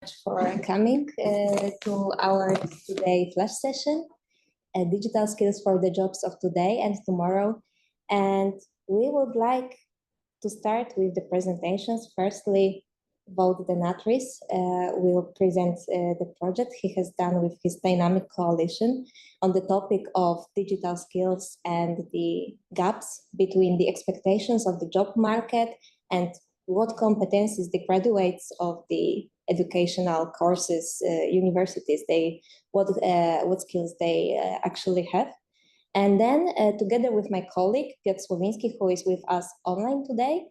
For coming to our today flash session, digital skills for the jobs of today and tomorrow. And we would like to start with the presentations. Firstly, Wout de Natris will present the project he has done with his dynamic coalition on the topic of digital skills and the gaps between the expectations of the job market and what competencies the graduates of the educational courses, universities, what skills they actually have. And then together with my colleague, Piotr Słowiński, who is with us online today,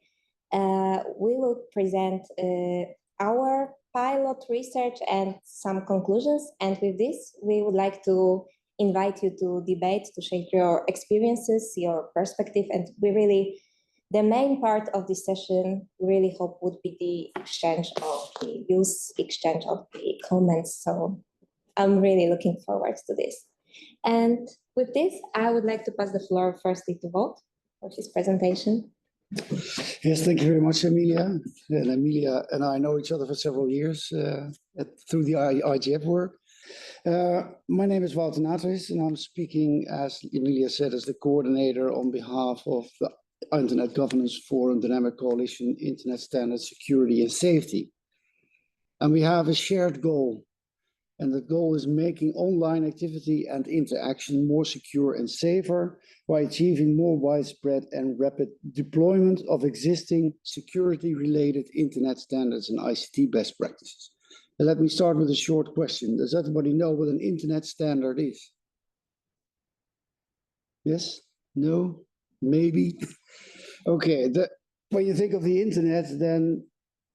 we will present our pilot research and some conclusions. And with this, we would like to invite you to debate, to share your experiences, your perspective, and the main part of this session, we really hope would be the exchange of the views, exchange of the comments. So I'm really looking forward to this. And with this, I would like to pass the floor firstly to Wout for his presentation. Yes, thank you very much, Emilia. And Emilia and I know each other for several years through the IGF work. My name is Wout de Natris, and I'm speaking, as Emilia said, as the coordinator on behalf of the Internet Governance Forum, Dynamic Coalition, Internet Standards, Security and Safety. And we have a shared goal. And the goal is making online activity and interaction more secure and safer by achieving more widespread and rapid deployment of existing security-related internet standards and ICT best practices. And let me start with a short question. Does everybody know what an internet standard is? Yes? No? Maybe? Okay, when you think of the internet, then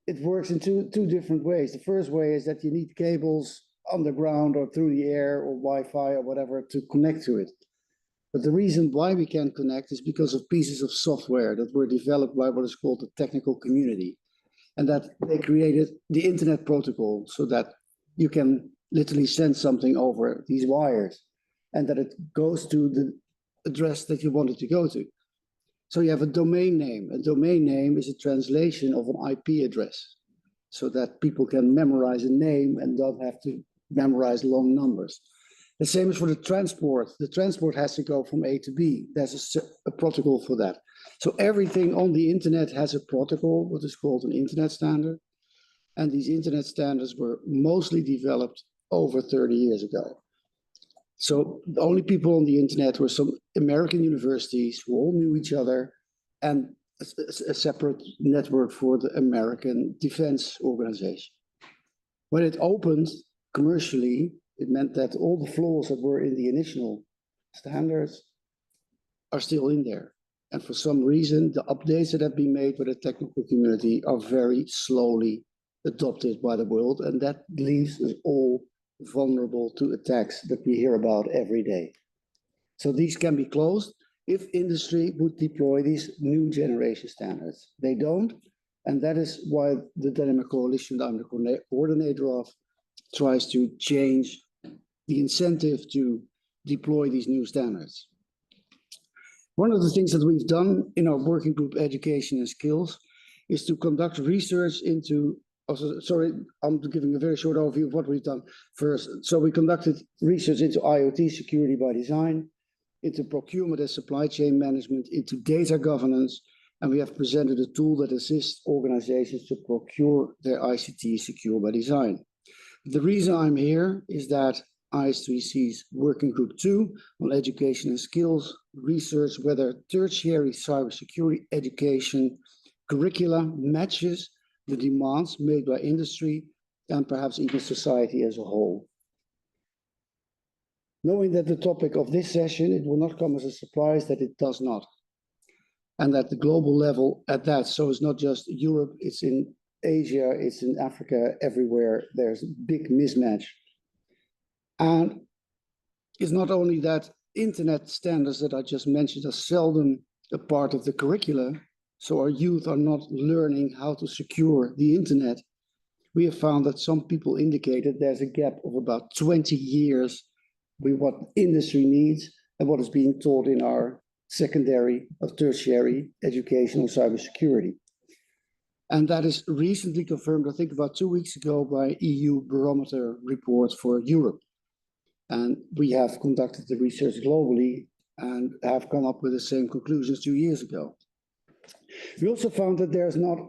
it works in two different ways. The first way is that you need cables underground or through the air or Wi-Fi or whatever to connect to it. But the reason why we can connect is because of pieces of software that were developed by what is called the technical community. And that they created the internet protocol so that you can literally send something over these wires and that it goes to the address that you want it to go to. So you have a domain name. A domain name is a translation of an IP address so that people can memorize a name and don't have to memorize long numbers. The same is for the transport. The transport has to go from A to B. There's a protocol for that. So everything on the internet has a protocol, what is called an internet standard. And these internet standards were mostly developed over 30 years ago. So the only people on the internet were some American universities who all knew each other and a separate network for the American Defense Organization. When it opened commercially, it meant that all the flaws that were in the initial standards are still in there. And for some reason, the updates that have been made by the technical community are very slowly adopted by the world. And that leaves us all vulnerable to attacks that we hear about every day. So these can be closed if industry would deploy these new generation standards. They don't, and that is why the Dynamic Coalition that I'm the coordinator of tries to change the incentive to deploy these new standards. One of the things that we've done in our working group Education and Skills is to conduct research into sorry, I'm giving a very short overview of what we've done first. So we conducted research into IoT security by design, into procurement and supply chain management, into data governance, and we have presented a tool that assists organizations to procure their ICT secure by design. The reason I'm here is that IS3C's Working Group 2 on Education and Skills research whether tertiary cybersecurity education curricula matches the demands made by industry and perhaps even society as a whole. Knowing that the topic of this session, it will not come as a surprise that it does not. And at the global level at that, so it's not just Europe, it's in Asia, it's in Africa, everywhere, there's a big mismatch. And it's not only that internet standards that I just mentioned are seldom a part of the curricula, so our youth are not learning how to secure the internet. We have found that some people indicated there's a gap of about 20 years with what industry needs and what is being taught in our secondary or tertiary education on cybersecurity. And that is recently confirmed, I think about 2 weeks ago, by EU Barometer report for Europe. And we have conducted the research globally and have come up with the same conclusions 2 years ago. We also found that there's not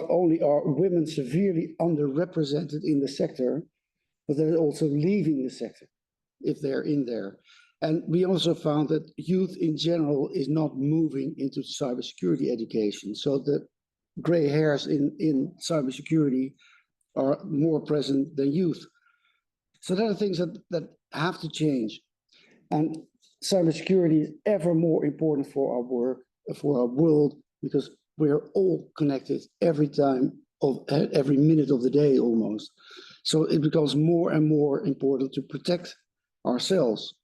only are women severely underrepresented in the sector, but they're also leaving the sector if they're in there. And we also found that youth in general is not moving into cybersecurity education. So the gray hairs in cybersecurity are more present than youth. So there are things that have to change. And cybersecurity is ever more important for our work, for our world, because we're all connected every time of every minute of the day almost. So it becomes more and more important to protect ourselves.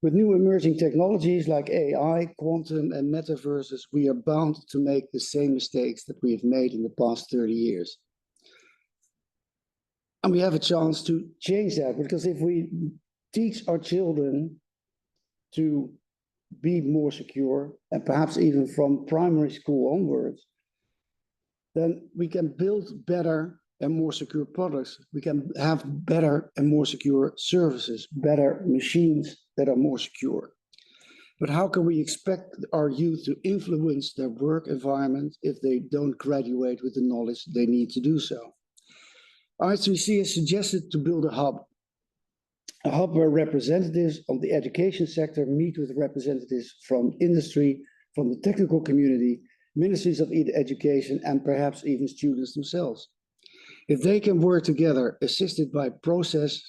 With new emerging technologies like AI, quantum, and metaverses, we are bound to make the same mistakes that we have made in the past 30 years. And we have a chance to change that, because if we teach our children to be more secure, and perhaps even from primary school onwards, then we can build better and more secure products. We can have better and more secure services, better machines that are more secure. But how can we expect our youth to influence their work environment if they don't graduate with the knowledge they need to do so? I3C has suggested to build a hub where representatives of the education sector meet with representatives from industry, from the technical community, ministries of education, and perhaps even students themselves. If they can work together, assisted by process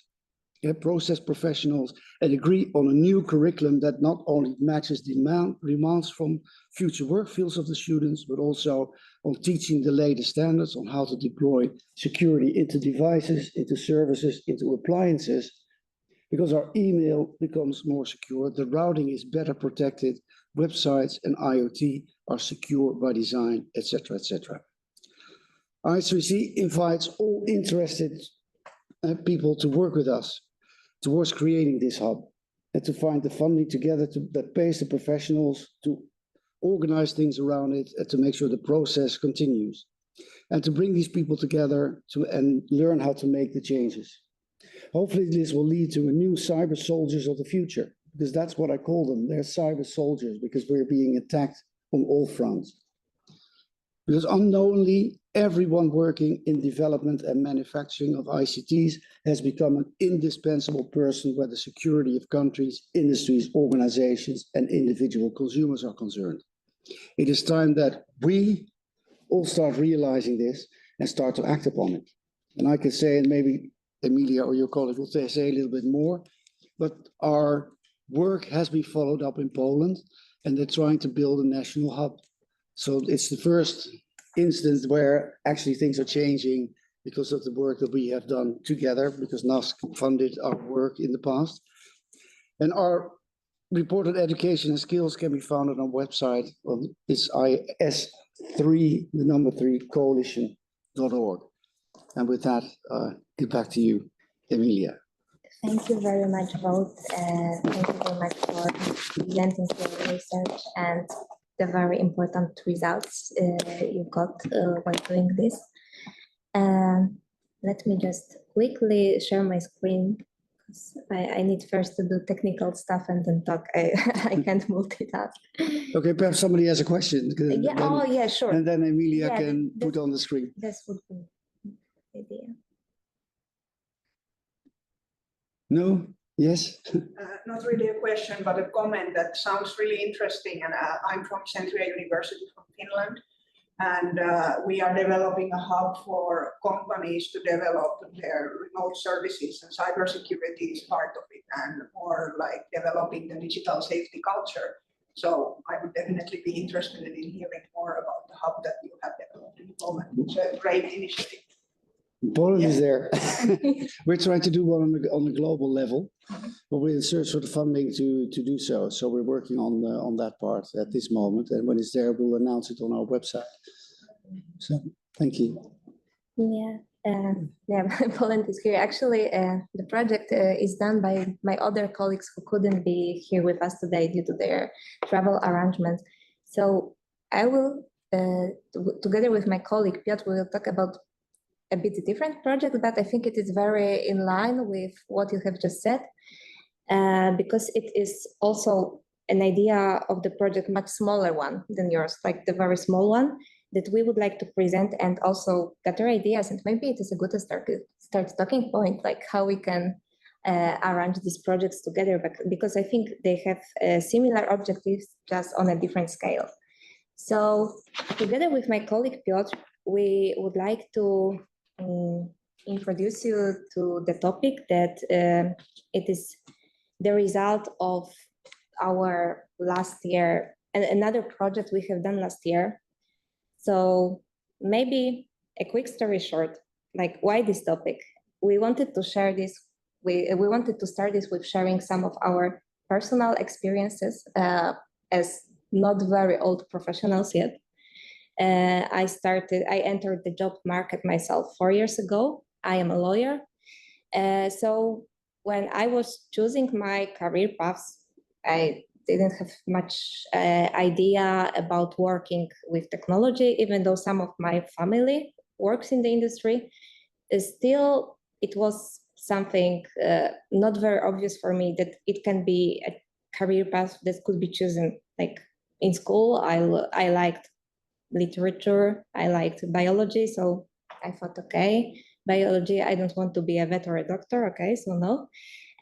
professionals, and agree on a new curriculum that not only matches demands from future work fields of the students, but also on teaching the latest standards on how to deploy security into devices, into services, into appliances, because our email becomes more secure, the routing is better protected, websites and IoT are secure by design, etc., etc. I3C invites all interested people to work with us towards creating this hub and to find the funding together that pays the professionals to organize things around it and to make sure the process continues, and to bring these people together and learn how to make the changes. Hopefully this will lead to a new cyber soldiers of the future, because that's what I call them. They're cyber soldiers because we're being attacked on all fronts. Because unknowingly, everyone working in development and manufacturing of ICTs has become an indispensable person where the security of countries, industries, organizations, and individual consumers are concerned. It is time that we all start realizing this and start to act upon it. And I can say, and maybe Emilia or your colleague will say a little bit more, but our work has been followed up in Poland, and they're trying to build a national hub. So it's the first instance where actually things are changing because of the work that we have done together, because NASC funded our work in the past. And our reported education and skills can be found on our website. It's IS3 coalition.org. And with that, get back to you, Emilia. Thank you very much, both. Thank you very much for presenting your research and the very important results you got while doing this. Let me just quickly share my screen, because I need first to do technical stuff and then talk. I can't multitask. Okay, perhaps somebody has a question. Yeah. Then, yeah, sure. And then Emilia can put on the screen. This would be the idea. No? Yes? Not really a question, but a comment that sounds really interesting. And I'm from Centuria University from Finland. And we are developing a hub for companies to develop their remote services, and cybersecurity is part of it, and more like developing the digital safety culture. So I would definitely be interested in hearing more about the hub that you have developed in Poland. It's a great initiative. Poland is there. We're trying to do one on the global level, but we're in search for the funding to do so. So we're working on that part at this moment, and when it's there, we'll announce it on our website. So thank you. Yeah, Poland is here. Actually, the project is done by my other colleagues who couldn't be here with us today due to their travel arrangements. So I will together with my colleague Piotr, we will talk about a bit different project, but I think it is very in line with what you have just said, because it is also an idea of the project, much smaller one than yours, like the very small one that we would like to present and also gather ideas. And maybe it is a good start talking point, like how we can arrange these projects together, because I think they have similar objectives, just on a different scale. So together with my colleague Piotr, we would like to introduce you to the topic that it is the result of our last year and another project we have done last year. So maybe a quick story short, like why this topic? We wanted to share this. We wanted to start this with sharing some of our personal experiences as not very old professionals yet. I entered the job market myself 4 years ago. I am a lawyer. So when I was choosing my career paths, I didn't have much idea about working with technology, even though some of my family works in the industry. Still, it was something not very obvious for me that it can be a career path that could be chosen. Like in school, I liked literature, I liked biology, so I thought, okay, biology, I don't want to be a vet or a doctor, okay, so no.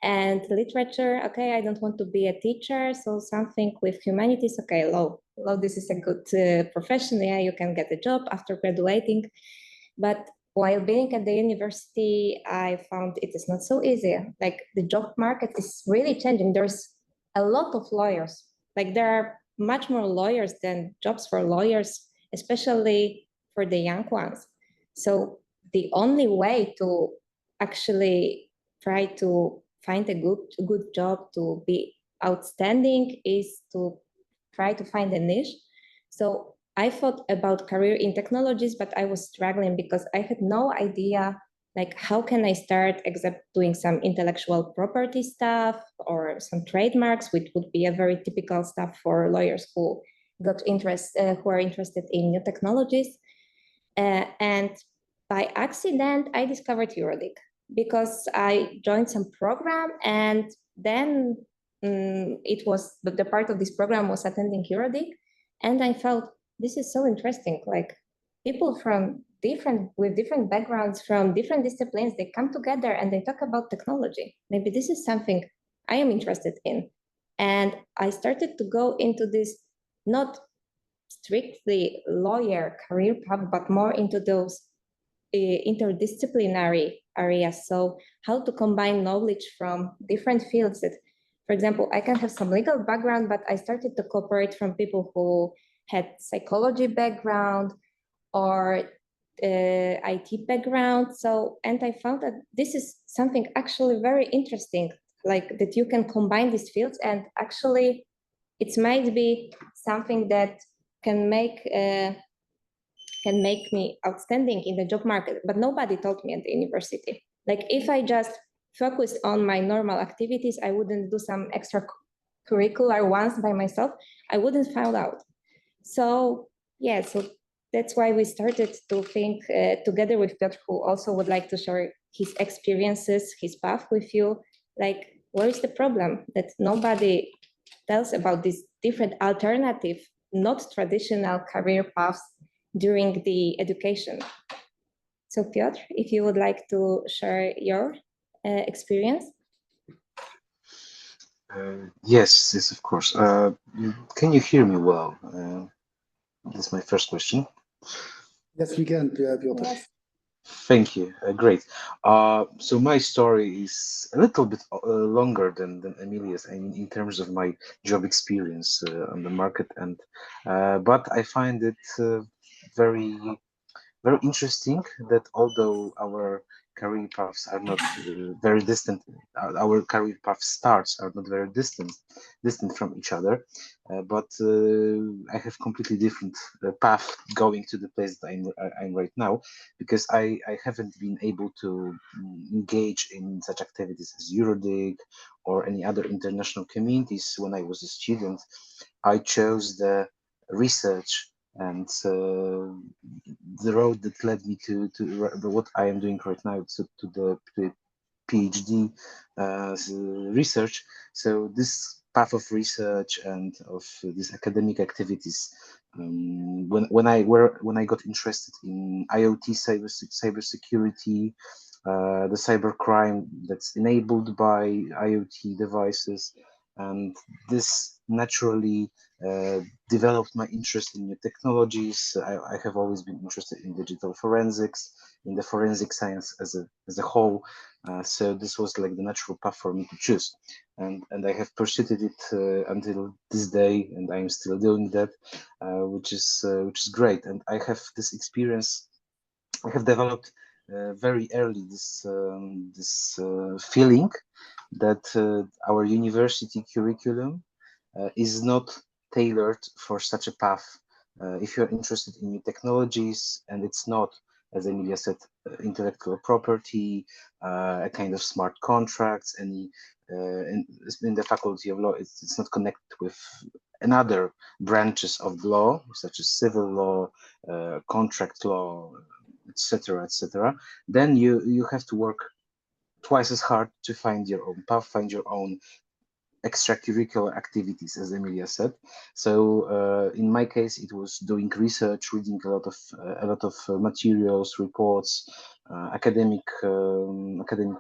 And literature, okay, I don't want to be a teacher, so something with humanities, okay, law, this is a good profession, yeah, you can get a job after graduating. But while being at the university, I found it is not so easy. Like the job market is really changing. There's a lot of lawyers. Like there are much more lawyers than jobs for lawyers, especially for the young ones. So the only way to actually try to find a good job to be outstanding is to try to find a niche. So I thought about career in technologies, but I was struggling because I had no idea, like, how can I start except doing some intellectual property stuff or some trademarks, which would be a very typical stuff for lawyers who who are interested in new technologies. And by accident, I discovered EuroDIG because I joined some program, and then the part of this program was attending EuroDIG, and I felt this is so interesting. Like people with different backgrounds from different disciplines, they come together and they talk about technology. Maybe this is something I am interested in. And I started to go into this not strictly lawyer career path, but more into those interdisciplinary areas. So how to combine knowledge from different fields that, for example, I can have some legal background, but I started to cooperate from people who had psychology background or IT background. So, and I found that this is something actually very interesting, like that you can combine these fields, and actually it might be something that can make me outstanding in the job market, but nobody told me at the university. Like if I just focused on my normal activities, I wouldn't do some extracurricular ones by myself, I wouldn't find out. So yeah, so that's why we started to think together with Piotr, who also would like to share his experiences, his path with you, like where is the problem that nobody tells about these different alternative, not traditional career paths during the education. So Piotr, if you would like to share your experience. Yes, of course. Can you hear me well? That's my first question. Yes, we can, Piotr. Yes. Thank you. Great. So my story is a little bit longer than Emilia's, I mean, in terms of my job experience on the market, and but I find it very very interesting that although our career paths are not very distant, our career path starts are not very distant from each other, but I have completely different path going to the place that I'm right now, because I haven't been able to engage in such activities as EuroDIG or any other international communities when I was a student. I chose the research and the road that led me to what I am doing right now, to the PhD research. So this path of research and of these academic activities, when I got interested in IoT cybersecurity, the cybercrime that's enabled by IoT devices, and this naturally developed my interest in new technologies. I have always been interested in digital forensics, in the forensic science as a whole. So this was like the natural path for me to choose, and I have pursued it until this day, and I am still doing that, which is great. And I have this experience. I have developed very early this feeling that our university curriculum is not tailored for such a path. If you're interested in new technologies, and it's not, as Emilia said, intellectual property, a kind of smart contracts, any in the faculty of law, it's not connected with another branches of the law, such as civil law, contract law, etc., etc. Then you have to work twice as hard to find your own path, find your own extracurricular activities, as Emilia said. So in my case, it was doing research, reading a lot of materials, reports, academic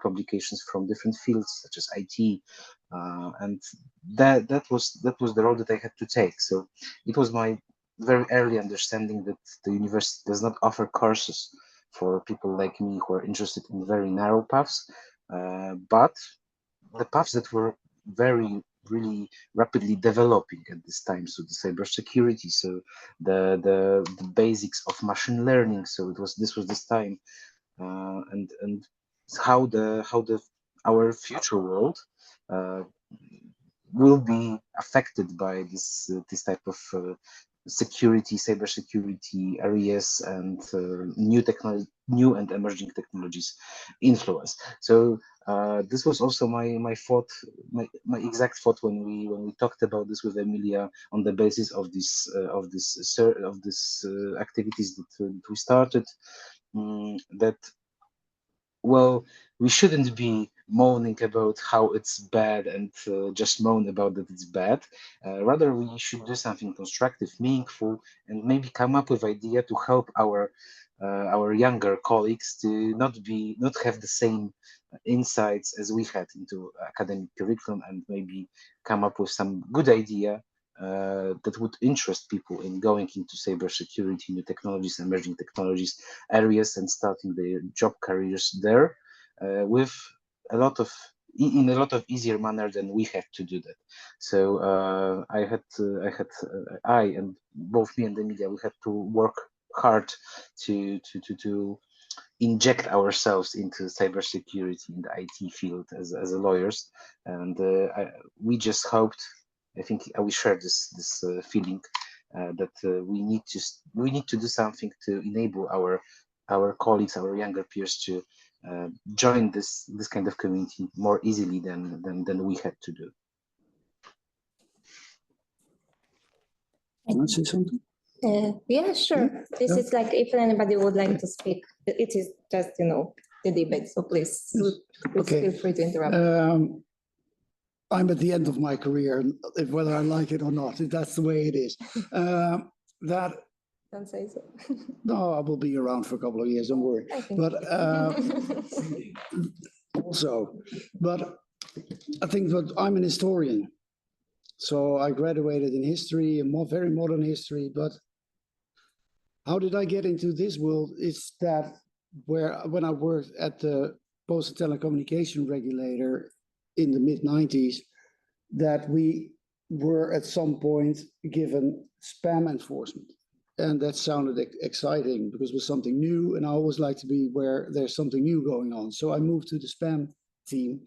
publications from different fields such as IT, and that was the road that I had to take. So it was my very early understanding that the university does not offer courses for people like me who are interested in very narrow paths, but the paths that were really rapidly developing at this time. So the cybersecurity, so the basics of machine learning. So this was this time, and how the our future world uh, will be affected by this type of cybersecurity areas, and new and emerging technologies influence. So this was also my thought, my exact thought when we talked about this with Emilia, on the basis of this activities that we started. That, well, we shouldn't be moaning about how it's bad, and just moan about that it's bad. Rather, we should do something constructive, meaningful, and maybe come up with idea to help our younger colleagues to not have the same insights as we had into academic curriculum, and maybe come up with some good idea that would interest people in going into cybersecurity, new technologies, emerging technologies areas, and starting their job careers there with a lot of in a lot of easier manner than we have to do that. So I and both me and Emilia, we had to work hard to inject ourselves into cybersecurity in the IT field as a lawyers, and we just hoped. I think we share this feeling that we need to do something to enable our colleagues, our younger peers, to join this kind of community more easily than we had to do. Can I say something? Yeah, sure. This is like, if anybody would like to speak, it is just, the debate. So please Okay. feel free to interrupt. I'm at the end of my career, whether I like it or not. That's the way it is. That Don't say so. No, I will be around for a couple of years. Don't worry. I think. But I think that I'm an historian. So I graduated in history, very modern history. But how did I get into this world? It's that when I worked at the Post and Telecommunication Regulator in the mid-90s, that we were at some point given spam enforcement. And that sounded exciting because it was something new. And I always like to be where there's something new going on. So I moved to the spam team.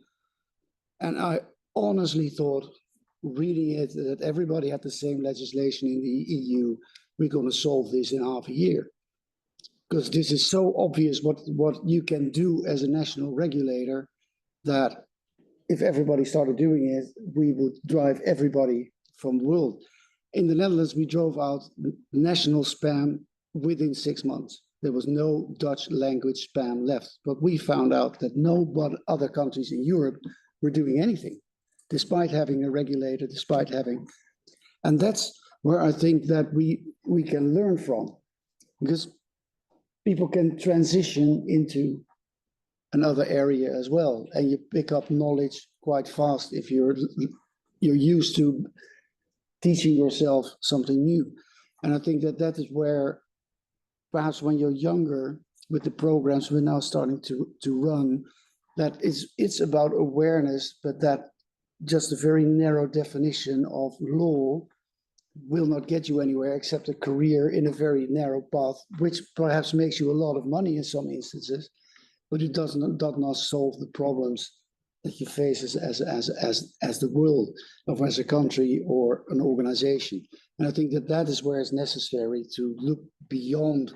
And I honestly thought, reading it, that everybody had the same legislation in the EU. We're going to solve this in half a year. Because this is so obvious what you can do as a national regulator, that if everybody started doing it, we would drive everybody from the world. In the Netherlands, we drove out national spam within 6 months. There was no Dutch language spam left. But we found out that no other countries in Europe were doing anything, despite having a regulator, despite having, and that's where I think that we can learn from, because people can transition into another area as well, and you pick up knowledge quite fast if you're used to teaching yourself something new. And I think that that is where perhaps when you're younger, with the programs we're now starting to run, that it's about awareness, but that just a very narrow definition of law will not get you anywhere except a career in a very narrow path, which perhaps makes you a lot of money in some instances, but it does not solve the problems that you face as the world, or as a country or an organization. And I think that that is where it's necessary to look beyond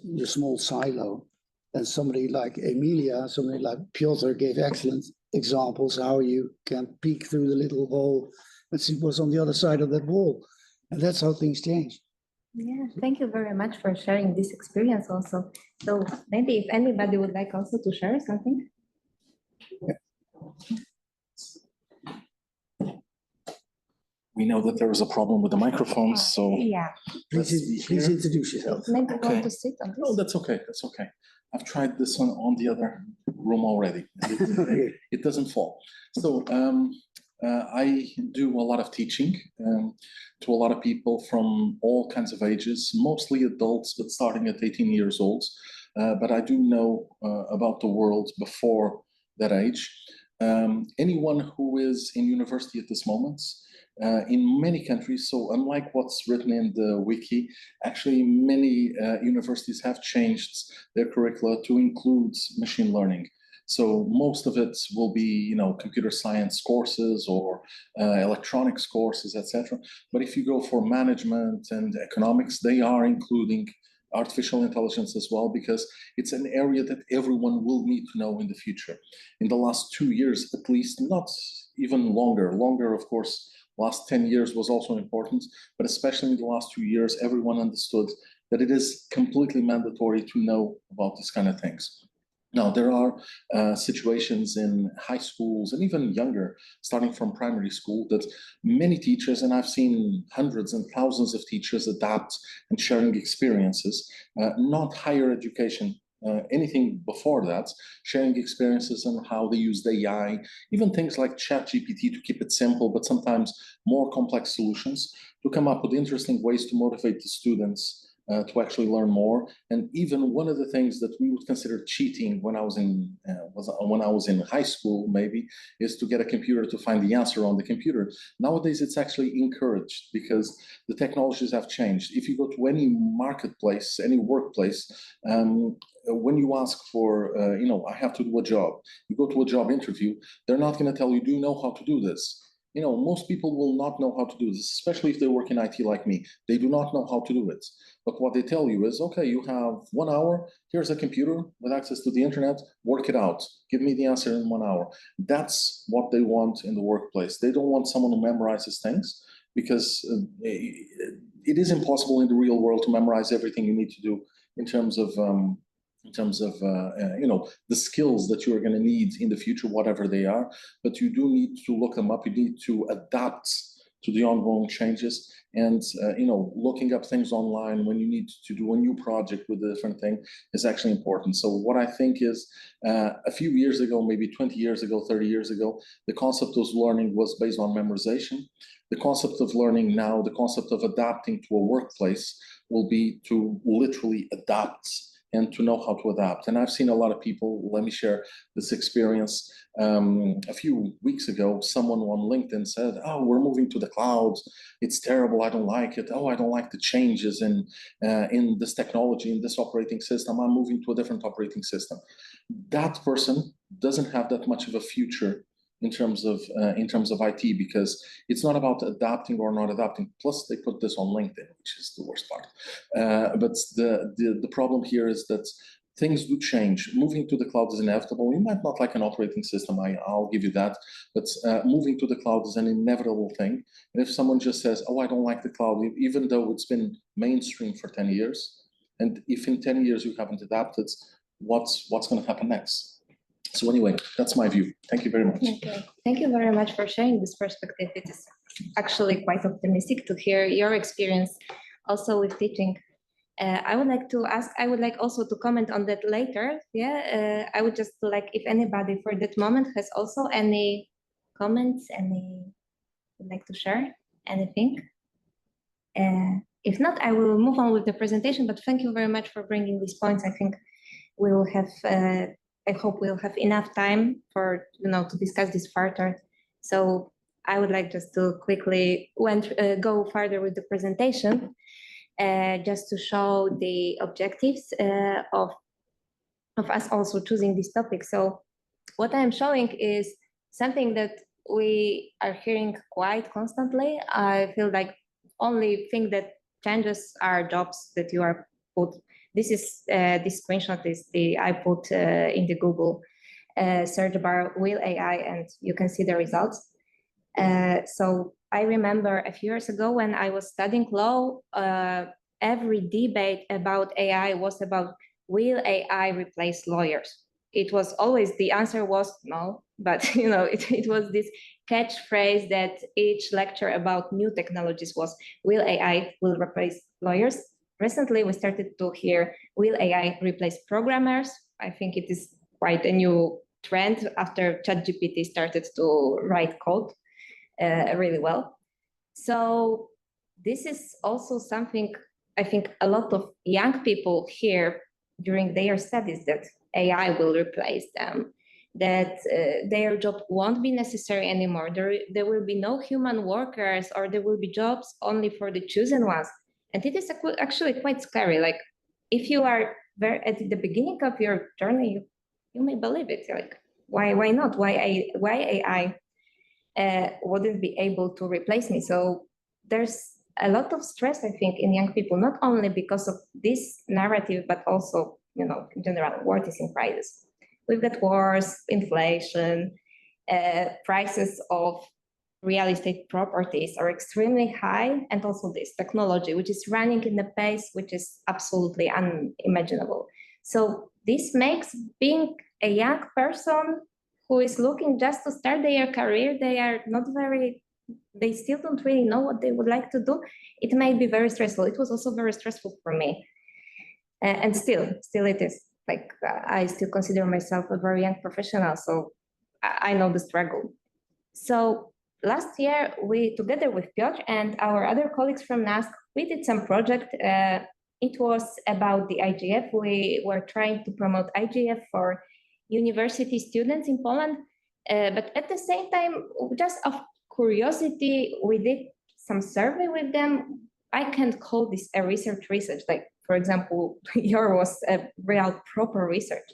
your small silo. And somebody like Emilia, somebody like Piotr gave excellent examples how you can peek through the little hole and see what's on the other side of that wall. And that's how things change. Yeah, thank you very much for sharing this experience also. So maybe if anybody would like also to share something. We know that there is a problem with the microphones, so Yeah, Please introduce yourself. maybe Okay. want to sit on no, this. that's okay. That's okay. I've tried this one on the other room already. It doesn't fall. So I do a lot of teaching to a lot of people from all kinds of ages, mostly adults, but starting at 18 years old. But I do know about the world before that age. Anyone who is in university at this moment, in many countries, so unlike what's written in the wiki, actually many universities have changed their curricula to include machine learning. So most of it will be, computer science courses or electronics courses, etc. But if you go for management and economics, they are including artificial intelligence as well, because it's an area that everyone will need to know in the future. In the last 2 years, at least, not even longer. Longer, of course, last 10 years was also important, but especially in the last 2 years, everyone understood that it is completely mandatory to know about these kind of things. Now, there are situations in high schools and even younger, starting from primary school, that many teachers, and I've seen hundreds and thousands of teachers adapt and sharing experiences, not higher education, anything before that, sharing experiences on how they used AI, even things like ChatGPT to keep it simple, but sometimes more complex solutions, to come up with interesting ways to motivate the students to actually learn more. And even one of the things that we would consider cheating when I was in high school, maybe, is to get a computer to find the answer on the computer. Nowadays, it's actually encouraged because the technologies have changed. If you go to any marketplace, any workplace, when you ask for, I have to do a job, you go to a job interview, they're not going to tell you, do you know how to do this? Most people will not know how to do this, especially if they work in IT like me. They do not know how to do it. But what they tell you is, okay, you have 1 hour, here's a computer with access to the internet, work it out. Give me the answer in 1 hour. That's what they want in the workplace. They don't want someone who memorizes things, because it is impossible in the real world to memorize everything you need to do in terms of the skills that you're going to need in the future, whatever they are. But you do need to look them up. You need to adapt to the ongoing changes, and looking up things online when you need to do a new project with a different thing is actually important. So what I think is, a few years ago, maybe 20 years ago, 30 years ago, the concept of learning was based on memorization. The concept of learning now, the concept of adapting to a workplace, will be to literally adapt and to know how to adapt. And I've seen a lot of people, let me share this experience. A few weeks ago, someone on LinkedIn said, oh, we're moving to the cloud. It's terrible. I don't like it. Oh, I don't like the changes in this technology, in this operating system. I'm moving to a different operating system. That person doesn't have that much of a future in terms of IT, because it's not about adapting or not adapting. Plus, they put this on LinkedIn, which is the worst part. But the problem here is that things do change. Moving to the cloud is inevitable. You might not like an operating system, I'll give you that, but moving to the cloud is an inevitable thing. And if someone just says, oh, I don't like the cloud, even though it's been mainstream for 10 years, and if in 10 years you haven't adapted, what's going to happen next? So anyway, that's my view. Thank you very much. Okay. Thank you very much for sharing this perspective. It is actually quite optimistic to hear your experience also with teaching. I would like to ask, I would like also to comment on that later. Yeah, I would just like if anybody for that moment has also any comments, would like to share anything. If not, I will move on with the presentation, but thank you very much for bringing these points. I think we will have, I hope we'll have enough time for, to discuss this further. So I would like just to quickly go further with the presentation, just to show the objectives of us also choosing this topic. So what I'm showing is something that we are hearing quite constantly. I feel like only thing that changes are jobs that you are put. This is this screenshot is I put in the Google search bar, will AI, and you can see the results. So I remember a few years ago when I was studying law, every debate about AI was about, will AI replace lawyers? It was always, the answer was no, but it was this catchphrase that each lecture about new technologies was, will AI will replace lawyers? Recently, we started to hear, will AI replace programmers? I think it is quite a new trend after ChatGPT started to write code really well. So this is also something I think a lot of young people hear during their studies, that AI will replace them, that their job won't be necessary anymore. There will be no human workers, or there will be jobs only for the chosen ones. And it is actually quite scary. Like, if you are at the beginning of your journey, you may believe it. Like, why not? Why AI wouldn't be able to replace me? So there's a lot of stress, I think, in young people, not only because of this narrative, but also, in general, world is in crisis. We've got wars, inflation, prices of real estate properties are extremely high, and also this technology, which is running in a pace which is absolutely unimaginable. So this makes being a young person who is looking just to start their career, they still don't really know what they would like to do. It may be very stressful. It was also very stressful for me. And still it is. Like, I still consider myself a very young professional, so I know the struggle. So last year, we, together with Piotr and our other colleagues from NASK, we did some project. It was about the IGF. We were trying to promote IGF for university students in Poland. But at the same time, just of curiosity, we did some survey with them. I can't call this a research. Like, for example, yours was a real proper research.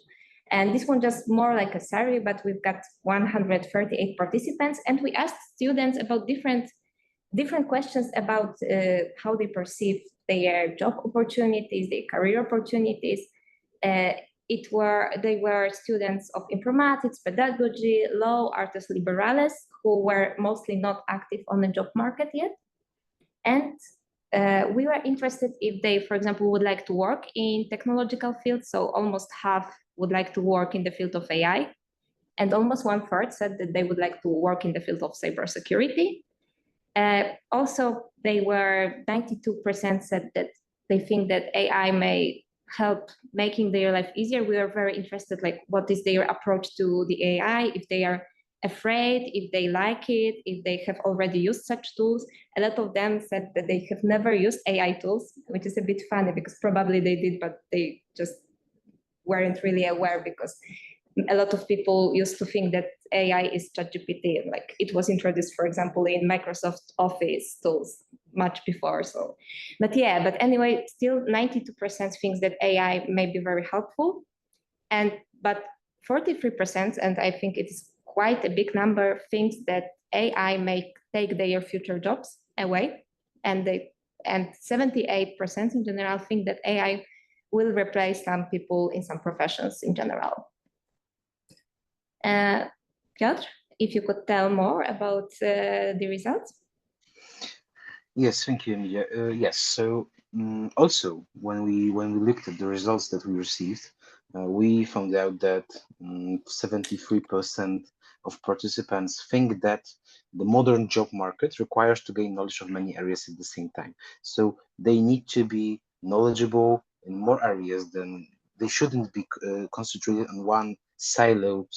And this one just more like a survey, but we've got 138 participants, and we asked students about different questions about how they perceive their job opportunities, their career opportunities. They were students of informatics, pedagogy, law, artes liberales, who were mostly not active on the job market yet. And we were interested if they, for example, would like to work in technological fields. So almost half would like to work in the field of AI. And almost 1/3 said that they would like to work in the field of cybersecurity. Also, 92% said that they think that AI may help making their life easier. We are very interested, like, what is their approach to the AI, if they are afraid, if they like it, if they have already used such tools. A lot of them said that they have never used AI tools, which is a bit funny because probably they did, but they just weren't really aware, because a lot of people used to think that AI is ChatGPT, and like it was introduced, for example, in Microsoft Office tools much before. So, but anyway, still 92% thinks that AI may be very helpful, but 43%, and I think it's quite a big number, thinks that AI may take their future jobs away, and 78% in general think that AI will replace some people in some professions in general. Piotr, if you could tell more about the results. Yes, thank you, Emilia. Yes, so also when we looked at the results that we received, we found out that 73% of participants think that the modern job market requires to gain knowledge of many areas at the same time. So they need to be knowledgeable in more areas than they shouldn't be concentrated on one silo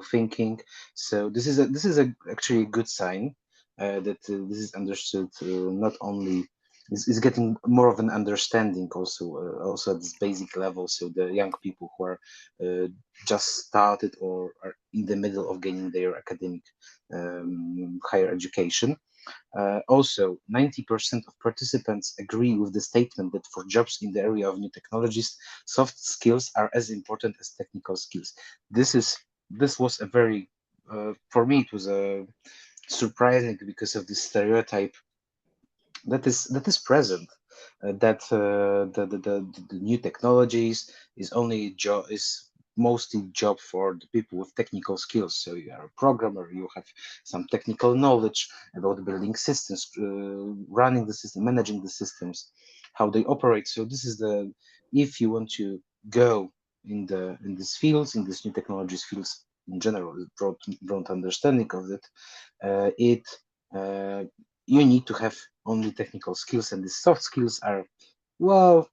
thinking. So this is actually a good sign that this is understood not only is getting more of an understanding also at this basic level. So the young people who are just started or are in the middle of gaining their academic higher education. Also, 90% of participants agree with the statement that for jobs in the area of new technologies, soft skills are as important as technical skills. This was a very for me it was a surprising because of this stereotype that is present that the new technologies is only job is mostly job for the people with technical skills. So you are a programmer, you have some technical knowledge about building systems, running the system, managing the systems, how they operate. So this is the if you want to go in these fields, in these new technologies fields in general, broad understanding of it, it you need to have only technical skills, and the soft skills are, well,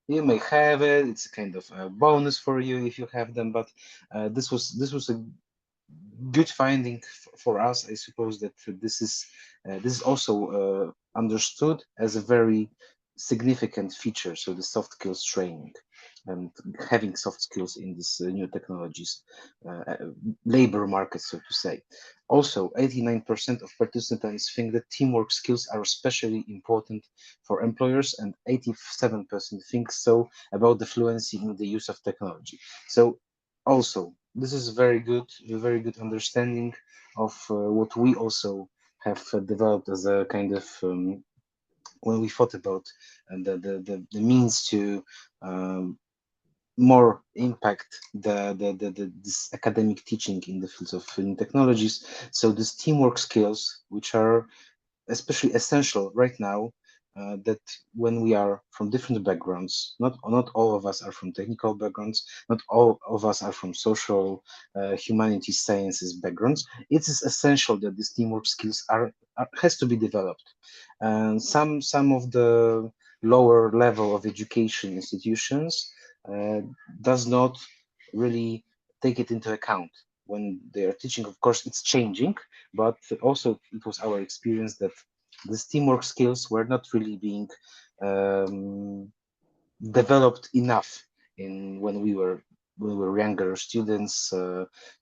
you may have it. It's a kind of a bonus for you if you have them. But this was a good finding for us. I suppose that this is also understood as a very significant feature. So the soft skills training and having soft skills in these new technologies, labor market, so to say. Also, 89% of participants think that teamwork skills are especially important for employers, and 87% think so about the fluency in the use of technology. So also, this is a very good understanding of what we also have developed as a kind of when we thought about the means to more impact this academic teaching in the fields of new technologies. So these teamwork skills, which are especially essential right now, that when we are from different backgrounds, not all of us are from technical backgrounds, not all of us are from social, humanities, sciences backgrounds. It is essential that these teamwork skills has to be developed. And some of the lower level of education institutions does not really take it into account when they are teaching. Of course, it's changing, but also it was our experience that these teamwork skills were not really being developed enough in when we were younger students,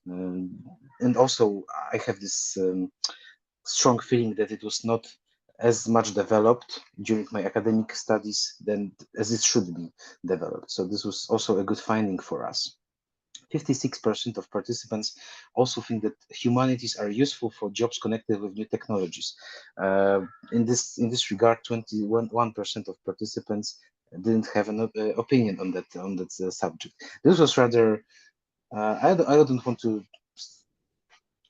and also I have this strong feeling that it was not as much developed during my academic studies than as it should be developed. So this was also a good finding for us. 56% of participants also think that humanities are useful for jobs connected with new technologies. In this regard, 21% of participants didn't have an opinion on that subject. This was rather I don't want to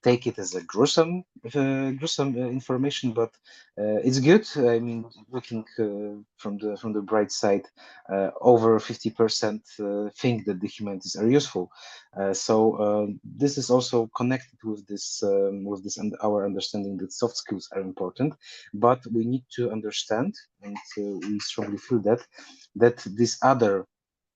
take it as a gruesome information, but it's good. I mean, looking from the bright side, over 50% think that the humanities are useful. So this is also connected with this and our understanding that soft skills are important, but we need to understand, and we strongly feel that these other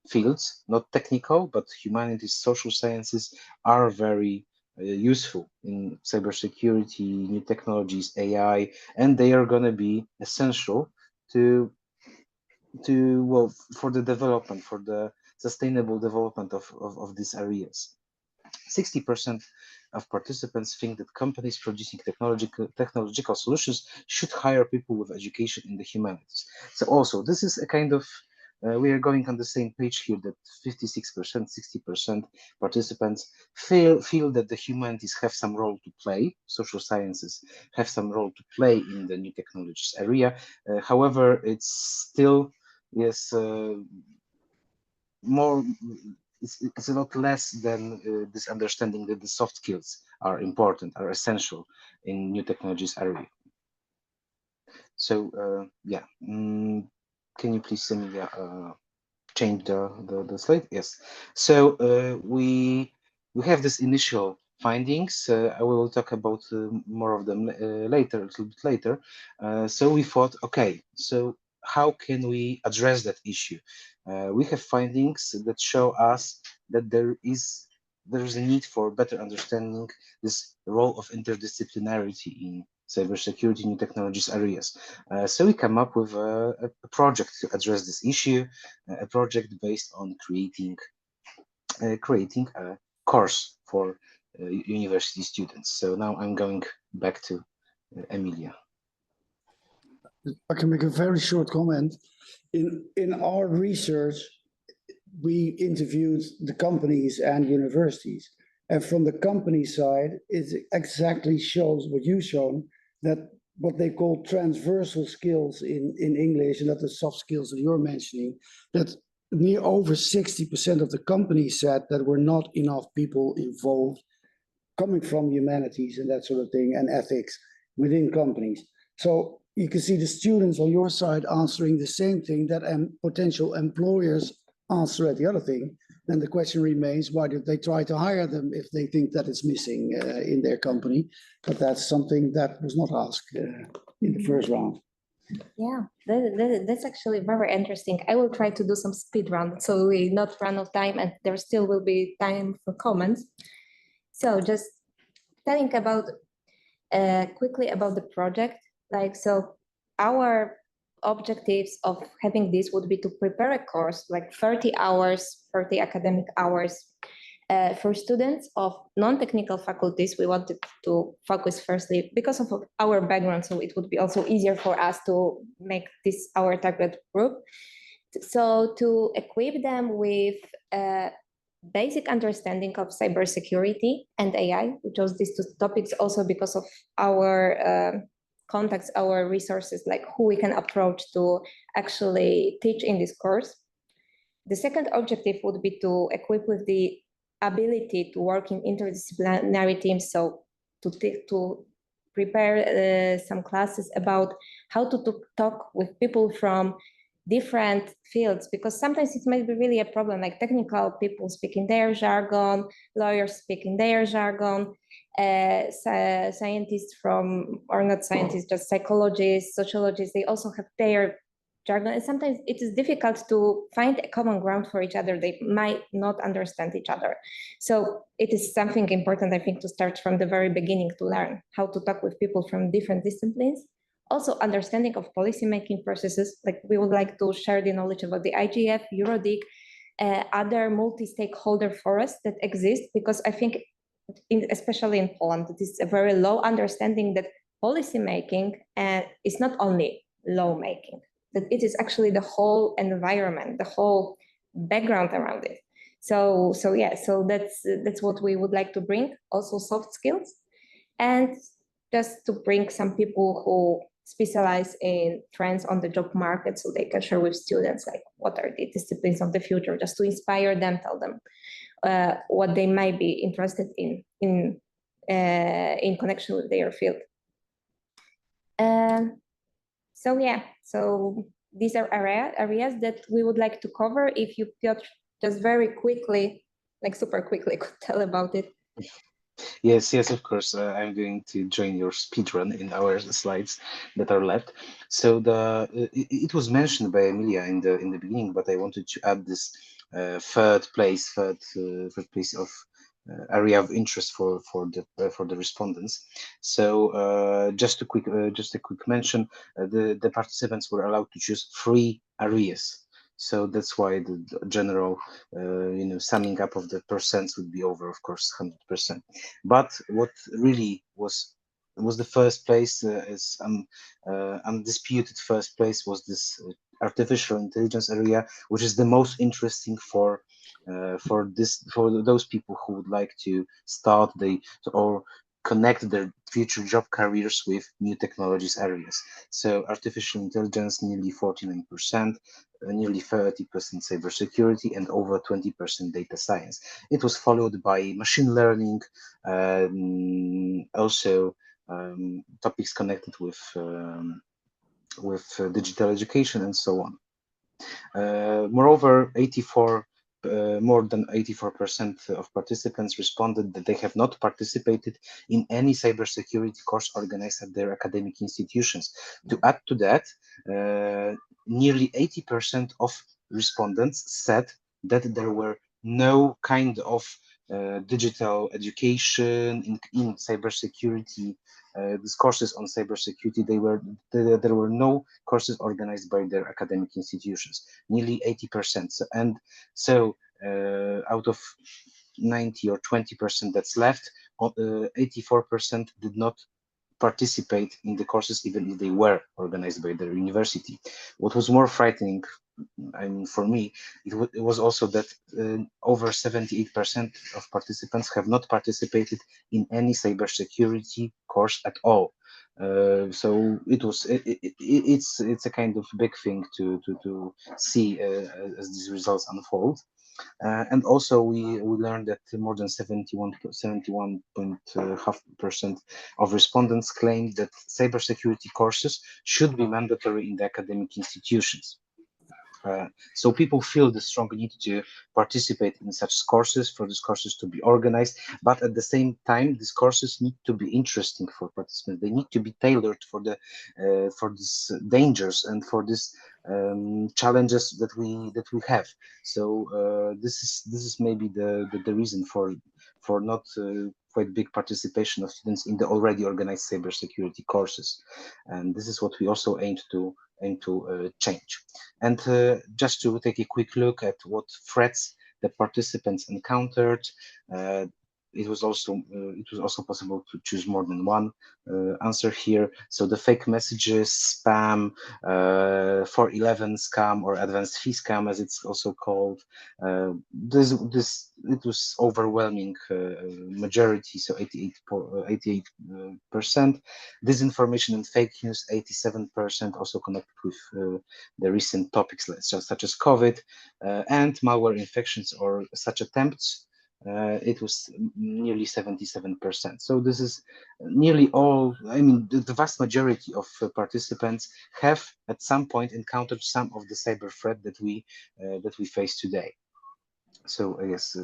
fields, not technical, but humanities, social sciences, are very useful in cybersecurity, new technologies, AI, and they are going to be essential to well for the development, for the sustainable development of these areas. 60% of participants think that companies producing technological solutions should hire people with education in the humanities. So also, this is a kind of we are going on the same page here that 56%, 60% participants feel that the humanities have some role to play, social sciences have some role to play in the new technologies area. However, it's still, yes, more, it's a lot less than this understanding that the soft skills are important, are essential in new technologies area. So yeah, can you please, Emilia, change the slide? Yes. So we have this initial findings. I will talk about more of them later, a little bit later. So we thought, okay, so how can we address that issue? We have findings that show us that there is a need for better understanding this role of interdisciplinarity in cybersecurity, new technologies areas. So we come up with a project to address this issue, a project based on creating a course for university students. So now I'm going back to Emilia. I can make a very short comment. In our research, we interviewed the companies and universities. And from the company side, it exactly shows what you've shown, that what they call transversal skills in English, and that the soft skills that you're mentioning, that near over 60% of the companies said that were not enough people involved coming from humanities and that sort of thing, and ethics within companies. So you can see the students on your side answering the same thing that potential employers answer at the other thing. Then the question remains, why did they try to hire them if they think that it's missing in their company? But that's something that was not asked in the first round. Yeah, that's actually very interesting. I will try to do some speed run so we not run out of time and there still will be time for comments. So just telling about quickly about the project, like, so our objectives of having this would be to prepare a course, like 30 hours, 30 academic hours for students of non-technical faculties. We wanted to focus firstly because of our background, so it would be also easier for us to make this our target group. So to equip them with basic understanding of cybersecurity and AI. We chose these two topics also because of our contacts, our resources, like who we can approach to actually teach in this course. The second objective would be to equip with the ability to work in interdisciplinary teams. So to prepare some classes about how to talk with people from different fields, because sometimes it might be really a problem, like technical people speaking their jargon, lawyers speaking their jargon, scientists from, or not scientists, just psychologists, sociologists, they also have their jargon, and sometimes it is difficult to find a common ground for each other. They might not understand each other. So it is something important, I think, to start from the very beginning to learn how to talk with people from different disciplines. Also, understanding of policymaking processes, like we would like to share the knowledge about the IGF, EuroDIG, other multi-stakeholder forums that exist, because I think, especially in Poland, it is a very low understanding that policymaking is not only lawmaking, that it is actually the whole environment, the whole background around it. So that's what we would like to bring, also soft skills, and just to bring some people who specialize in trends on the job market so they can share with students like what are the disciplines of the future, just to inspire them, tell them what they might be interested in connection with their field. So yeah, so these are areas that we would like to cover. If you, Piotr, just very quickly, like super quickly, could tell about it. Yes, yes, of course. I'm going to join your speedrun in our slides that are left. So it was mentioned by Emilia in the beginning, but I wanted to add this third place of area of interest for the respondents. So just a quick mention: the participants were allowed to choose 3 areas. So that's why the general, summing up of the percents would be over, of course, 100%. But what really was the first place, is undisputed first place, was this artificial intelligence area, which is the most interesting for those people who would like to start or connect their future job careers with new technologies areas. So artificial intelligence, nearly 49%, nearly 30% cybersecurity, and over 20% data science. It was followed by machine learning, also topics connected with digital education and so on. Moreover, more than 84% of participants responded that they have not participated in any cybersecurity course organized at their academic institutions. To add to that, nearly 80% of respondents said that there were no kind of digital education in cybersecurity. These courses on cybersecurity, there were no courses organized by their academic institutions, nearly 80%. So out of 90 or 20% that's left, 84% did not participate in the courses, even if they were organized by their university. What was more frightening, I mean, for me, it was also that over 78% of participants have not participated in any cybersecurity course at all. So it's a kind of big thing to see as these results unfold. And also we learned that more than 71.5% of respondents claimed that cybersecurity courses should be mandatory in the academic institutions. So people feel the strong need to participate in such courses, for these courses to be organized, but at the same time, these courses need to be interesting for participants. They need to be tailored for these dangers and for these challenges that we have. So this is maybe the reason for not quite big participation of students in the already organized cybersecurity courses, and this is what we also aim to change. And just to take a quick look at what threats the participants encountered, it was also possible to choose more than one answer here. So the fake messages, spam, 411 scam or advanced fee scam, as it's also called. It was overwhelming majority, so 88%. Disinformation and fake news, 87%, also connected with the recent topics such as COVID and malware infections or such attempts. It was nearly 77%. So this is nearly all. I mean, the vast majority of participants have at some point encountered some of the cyber threat that we face today. So I guess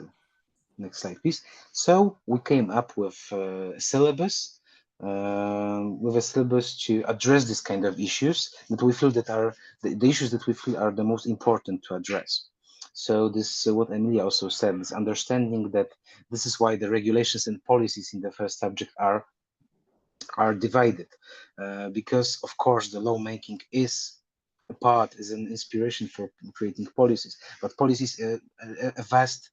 next slide, please. So we came up with a syllabus. To address this kind of issues that we feel that are the issues that we feel are the most important to address. So this what Emilia also said, is understanding that this is why the regulations and policies in the first subject are divided, because of course the lawmaking is an inspiration for creating policies, but policies a vast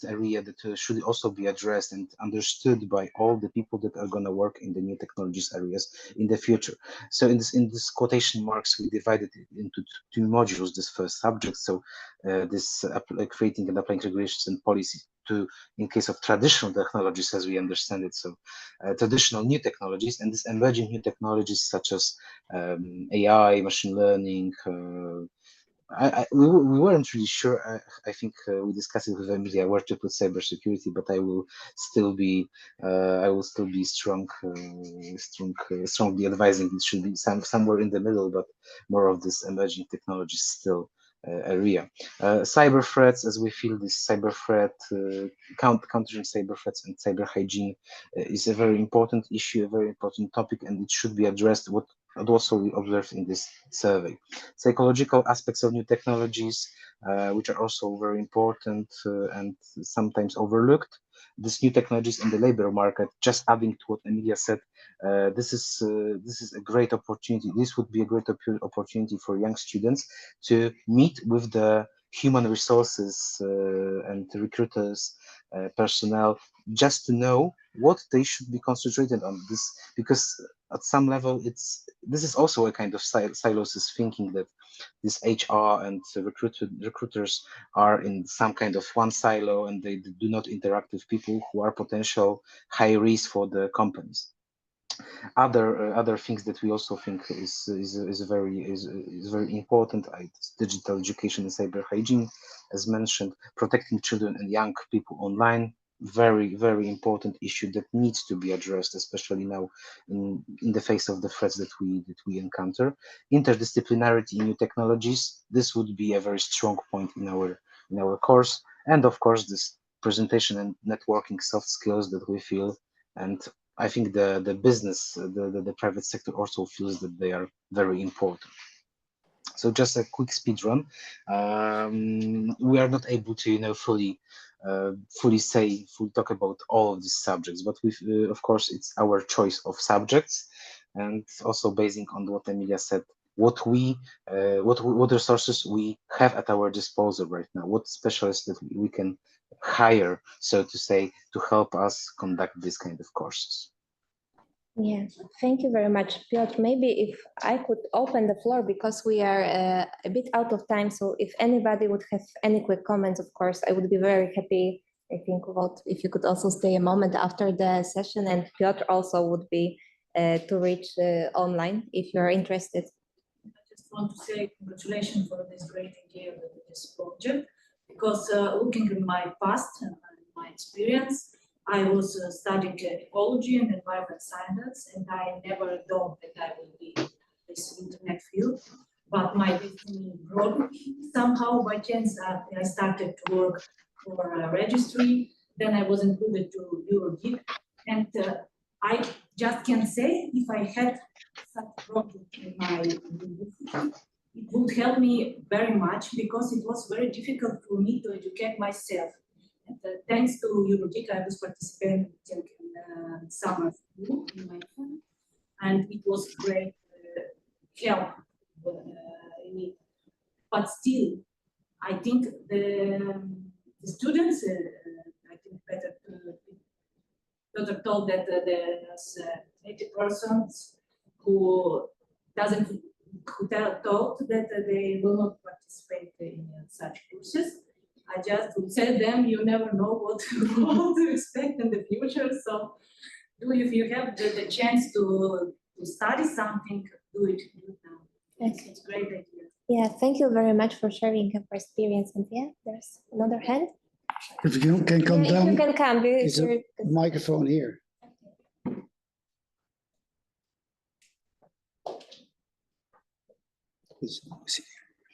area that should also be addressed and understood by all the people that are going to work in the new technologies areas in the future. So in this quotation marks, we divided it into two modules, this first subject. So creating and applying regulations and policies in case of traditional technologies as we understand it. So traditional new technologies and these emerging new technologies such as AI, machine learning. We weren't really sure. I think we discussed it with Emilia where to put cybersecurity, but I will still be strongly advising it should be somewhere in the middle, but more of this emerging technologies still area. Cyber threats, as we feel this cyber threat, countering cyber threats and cyber hygiene is a very important issue, a very important topic, and it should be addressed. What also we observed in this survey. Psychological aspects of new technologies, which are also very important and sometimes overlooked. These new technologies in the labor market, just adding to what Emilia said, this is a great opportunity. This would be a great opportunity for young students to meet with the human resources and recruiters, personnel, just to know what they should be concentrated on. This, because at some level, this is also a kind of silos thinking that this HR and recruiters are in some kind of one silo and they do not interact with people who are potential high risk for the companies. Other things that we also think is very important. Digital education and cyber hygiene, as mentioned, protecting children and young people online. Very important issue that needs to be addressed, especially now in the face of the threats that we encounter. Interdisciplinarity in new technologies. This would be a very strong point in our course, and of course this presentation and networking soft skills that we feel, and I think the business, the private sector also feels that they are very important. So just a quick speed run. We are not able to fully talk about all of these subjects, but we of course it's our choice of subjects, and also basing on what Emilia said, what resources we have at our disposal right now, what specialists that we can hire, so to say, to help us conduct this kind of courses. Yeah, thank you very much, Piotr. Maybe if I could open the floor, because we are a bit out of time. So if anybody would have any quick comments, of course, I would be very happy. I think about if you could also stay a moment after the session, and Piotr also would be to reach online if you're interested. I just want to say congratulations for this great idea with this project, because looking at my past and my experience, I was studying ecology and environment science, and I never thought that I would be in this internet field. But my destiny brought me somehow by chance. I started to work for a registry. Then I was included to EuroDIG, and I just can say if I had such project in my university, it would help me very much, because it was very difficult for me to educate myself. And thanks to EuroDIG, I was participating in summer school in my town, and it was great help in it. But still, I think the students, I think Peter told that there's 80% who thought that they will not participate in such courses. I just would say them, you never know what to expect in the future. So if you have the chance to study something, do it now. It's a great idea. Yeah, thank you very much for sharing your experience. And yeah, there's another hand. If you can come Yeah, if down, you can come. there's a microphone here.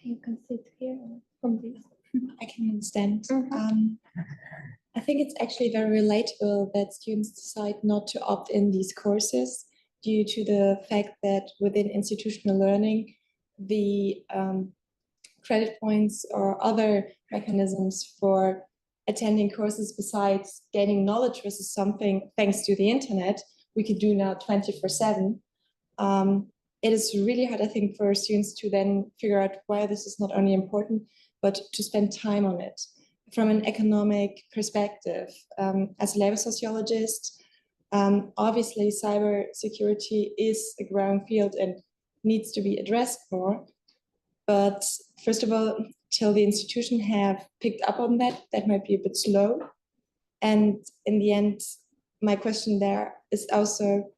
You can sit here from this. I can understand. Mhm. I think it's actually very relatable that students decide not to opt in these courses due to the fact that within institutional learning, the credit points or other mechanisms for attending courses besides gaining knowledge, which is something, thanks to the internet, we can do now 24/7. It is really hard, I think, for students to then figure out why this is not only important, but to spend time on it. From an economic perspective, as a labor sociologist, obviously cybersecurity is a growing field and needs to be addressed more. But first of all, till the institution have picked up on that, that might be a bit slow. And in the end, my question there is also,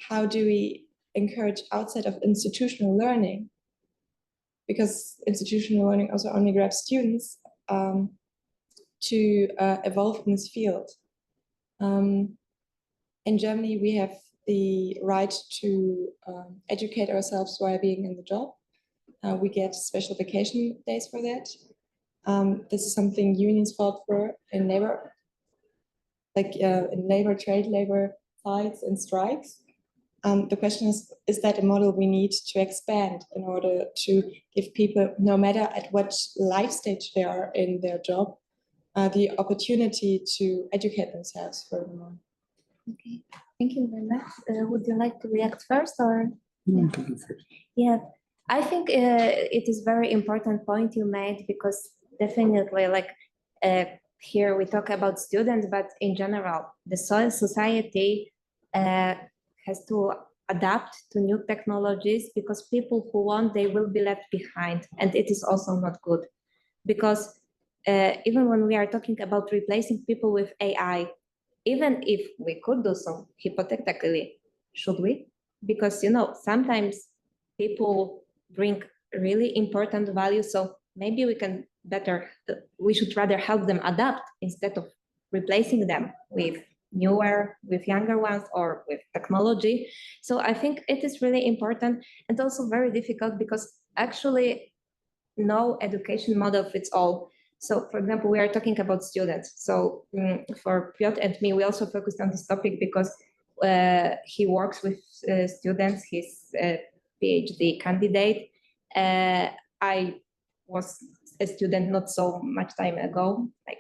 how do we encourage outside of institutional learning? Because institutional learning also only grabs students to evolve in this field. In Germany, we have the right to educate ourselves while being in the job. We get special vacation days for that. This is something unions fought for in labor, in labor, trade labor fights and strikes. The question is that a model we need to expand in order to give people, no matter at what life stage they are in their job, the opportunity to educate themselves furthermore. Okay, thank you very much. Would you like to react first, or? Yeah, I think it is very important point you made, because definitely, here we talk about students, but in general, the society has to adapt to new technologies, because people who want, they will be left behind, and it is also not good, because even when we are talking about replacing people with AI, even if we could do so hypothetically, should we? Because, sometimes people bring really important value. So maybe we should rather help them adapt instead of replacing them with younger ones or with technology. So I think it is really important and also very difficult because actually no education model fits all. So for example, we are talking about students. So for Piotr and me, we also focused on this topic because he works with students, he's a PhD candidate. I was a student not so much time ago, like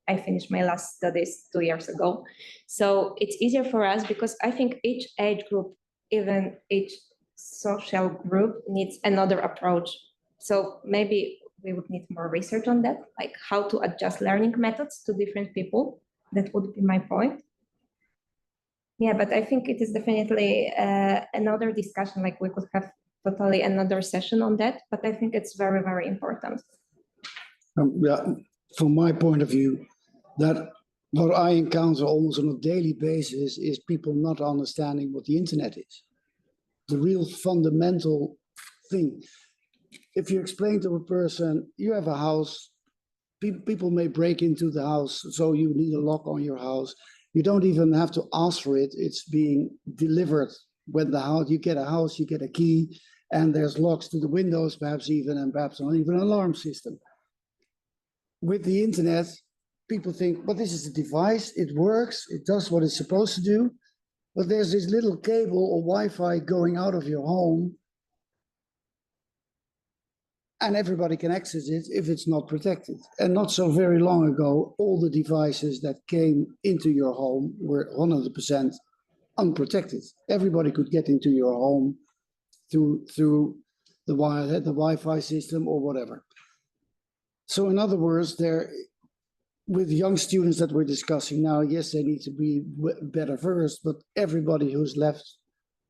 I finished my last studies 2 years ago. So it's easier for us because I think each age group, even each social group needs another approach. So maybe we would need more research on that, like how to adjust learning methods to different people. That would be my point. Yeah, but I think it is definitely another discussion, like we could have totally another session on that, but I think it's very, very important. Yeah, from my point of view, that what I encounter almost on a daily basis is people not understanding what the internet is. The real fundamental thing. If you explain to a person, you have a house, people may break into the house, so you need a lock on your house. You don't even have to ask for it. It's being delivered. When you get a house, you get a key, and there's locks to the windows, perhaps even, and perhaps not even an alarm system. With the internet, people think, well, this is a device, it works, it does what it's supposed to do, but there's this little cable or Wi-Fi going out of your home, and everybody can access it if it's not protected. And not so very long ago, all the devices that came into your home were 100% unprotected. Everybody could get into your home through the Wi-Fi system or whatever. So in other words, with young students that we're discussing now, yes, they need to be better versed, but everybody who's left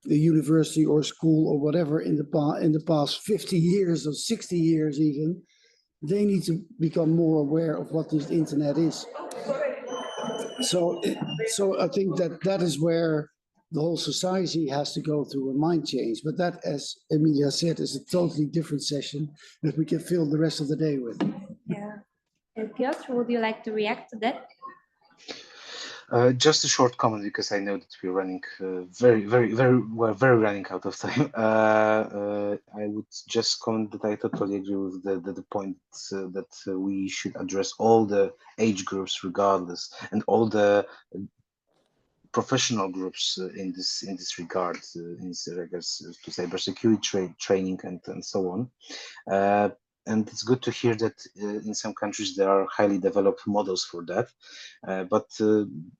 the university or school or whatever in the past 50 years or 60 years even, they need to become more aware of what this internet is. So I think that is where the whole society has to go through a mind change. But that, as Emilia said, is a totally different session that we can fill the rest of the day with. Yeah. Piotr, would you like to react to that? Just a short comment because I know that we're running very running out of time. I would just comment that I totally agree with the point that we should address all the age groups regardless, and all the professional groups in this regard, in regards to cybersecurity training and so on. And it's good to hear that in some countries there are highly developed models for that. But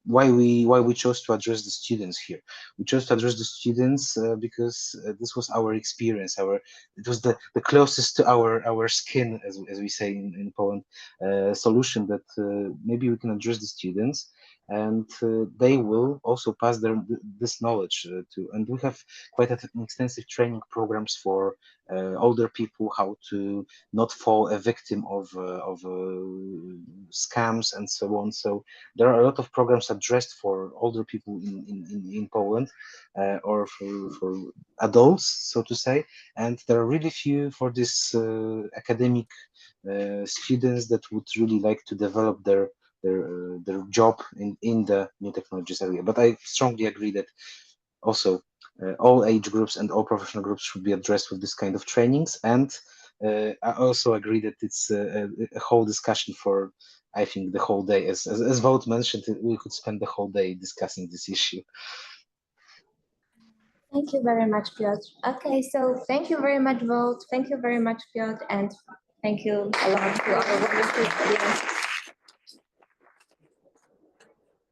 why we chose to address the students here? We chose to address the students because this was our experience. It was the closest to our skin, as we say in Poland, solution that maybe we can address the students. And they will also pass this knowledge to. And we have quite extensive training programs for older people, how to not fall a victim of scams and so on. So there are a lot of programs addressed for older people in Poland, or for adults, so to say. And there are really few for this academic students that would really like to develop their job in the new technologies area. But I strongly agree that also all age groups and all professional groups should be addressed with this kind of trainings. And I also agree that it's a whole discussion for, I think, the whole day. As Wout mentioned, we could spend the whole day discussing this issue. Thank you very much, Piotr. Okay, so thank you very much, Wout. Thank you very much, Piotr, and thank you a lot to our wonderful audience.